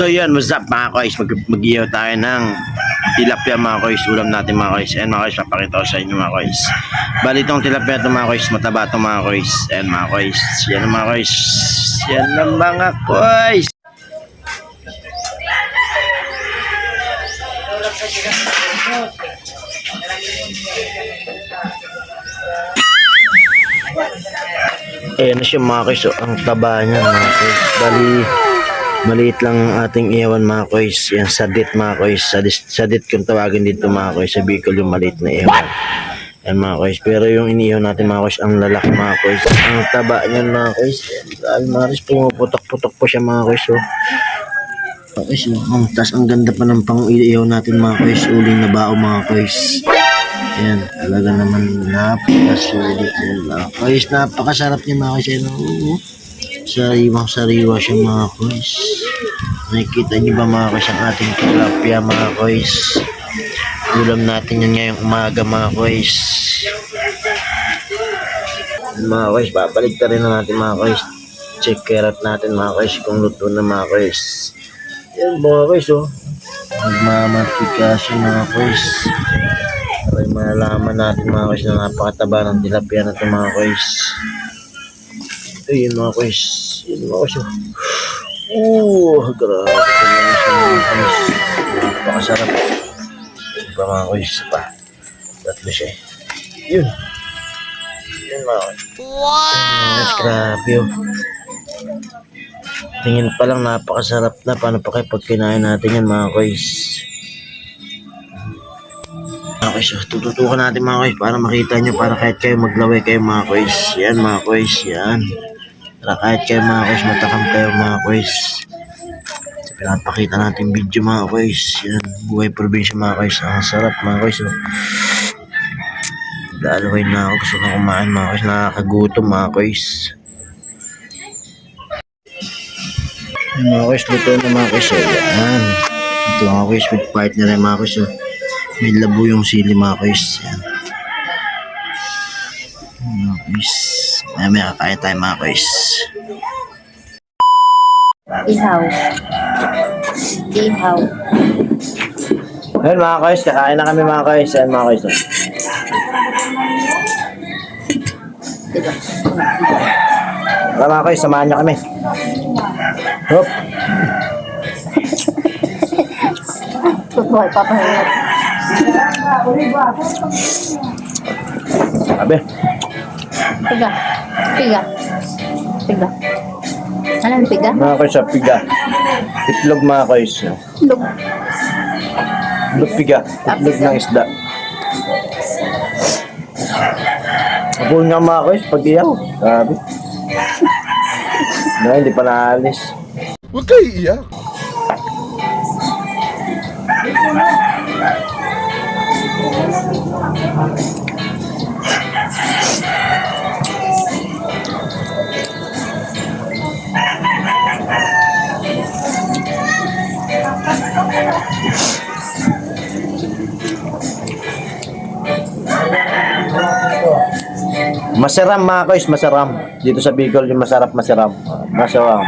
So yun, what's up mga koys? Mag-iyaw tayo ng tilapia mga koys. Ulam natin mga koys. And mga koys, papakita ko sa inyo mga koys. Bali itong tilapia ito mga koys, mataba ito mga koys. And mga koys, yan mga koys. Yan ang mga koys. Ayan na siya mga koys. So, ang taba niya mga koys. Bali maliit lang ang ating iyawan mga koys. Yan sadit mga koys. Sadit kung tawagin dito mga koys. Sa Bicol yung maliit na iyawan. Yan mga koys. Pero yung iniihaw natin mga koys, ang lalaki mga koys. Ang taba niyan mga koys. Yan mga koys, pumuputok-putok po siya mga koys. So, okay, so, tas ang ganda pa ng pang-iihaw natin mga koys. Uling na bao mga koys. Yan, talaga naman napakasulit yan mga koys. Napakasarap niya mga koys. Yan, sariwang-sariwa siya mga koys. Nakikita niyo ba mga koys ang ating tilapia mga koys? Ulam natin yan ngayong umaga mga koys. Mga koys, babalik na rin na natin mga koys. Check carrot natin mga koys kung luto na mga koys. Yan mga koys oh. Magmamantika siya mga koys. Para malalaman natin mga koys na napakataba ng tilapia na ito mga koys. Ito yun mga koys. Yun mga koys. Grabe naman siya mga koys. Napakasarap. Ito pa mga koys. Pa. Tatlo siya. Yun. Yun mga koys. Wow! Grabe oh. Tingin pa lang napakasarap na. Paano pa kayo pag kinain natin yan mga koys. Okay, so tututukan natin mga koys para makita nyo, para kahit kayo maglaway kayo mga koys. Yan mga koys, yan. Para kahit kayo mga koys, matakam kayo mga koys. So, pinapakita natin video mga koys. Yan, buhay probinsya mga koys. Ang sarap mga koys. So, lalaway na ako, gusto na kumain mga koys. Nakakagutom mga koys. Yan mga koys, luto na mga koys. Yan. Ito mga koys, with partner na mga koys. So, may labo yung sili mga koys. Yan. Mga koys. May kakain tayo mga koys. Ihaw. Ihaw. Ayun mga koys, kakain na kami mga koys. Ayun mga koys. Diba? Tara mga koys, samahan nyo kami. Hop. Tutuhay, papahingat. Sabi. Piga. Piga. Piga. Anong piga? Mga koys, piga. Itlog mga koys. Lug. Itlog piga. Itlog ng isda. Abul nga mga koys, pag iyaw. Sabi. Na, hindi pa naalis. Huwag kayo iiyak. Masaram mga koys, masaram. Dito sa Bicol yung masarap, masaram. Masaram.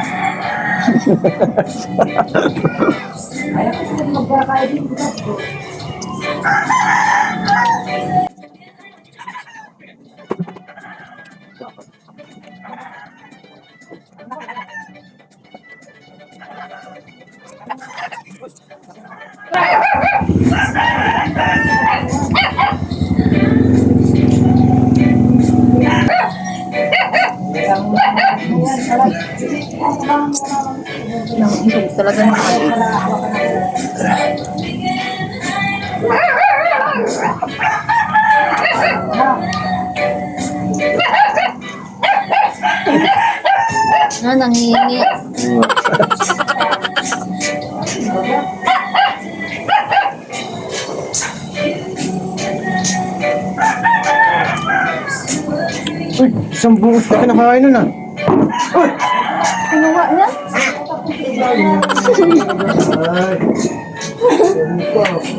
Talaga naman. Nangihingi. Uy, isang buos na kinakain nun ah. Uy! Kinuha niya?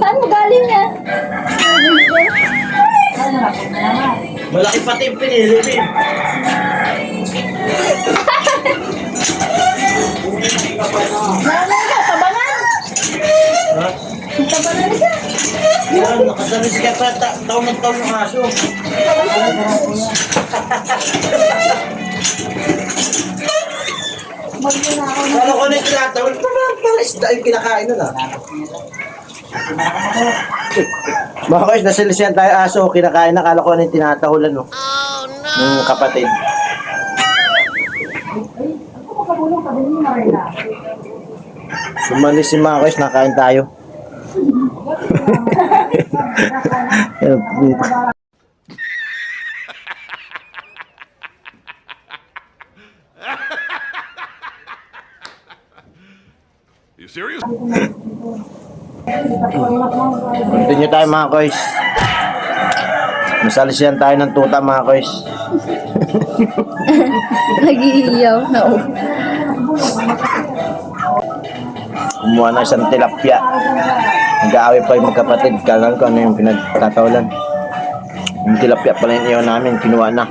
Saan mo galing yan? Malaki pati yung pinili, Pin. Nanay ka, Yan, nakasali si Kaya taon ng taon ng aso. Kala ko na yung tinatawal, parang isda yung kinakain nun ah. Mga guys, nasilisihan tayo aso, kinakain na, kala ko na yung tinatahulan no. Ng kapatid. Sumali si mga guys, nakain tayo. You serious? Continue tayo mga guys. Masalisihan tayo ng tuta mga guys. Nag-iiyaw na Kumuha na isang tilapia. Nag-aaway pa yung magkapatid. Kala ko ano yung pinagtatawalan. Yung tilapia pala yung iyon namin. Kinuha na.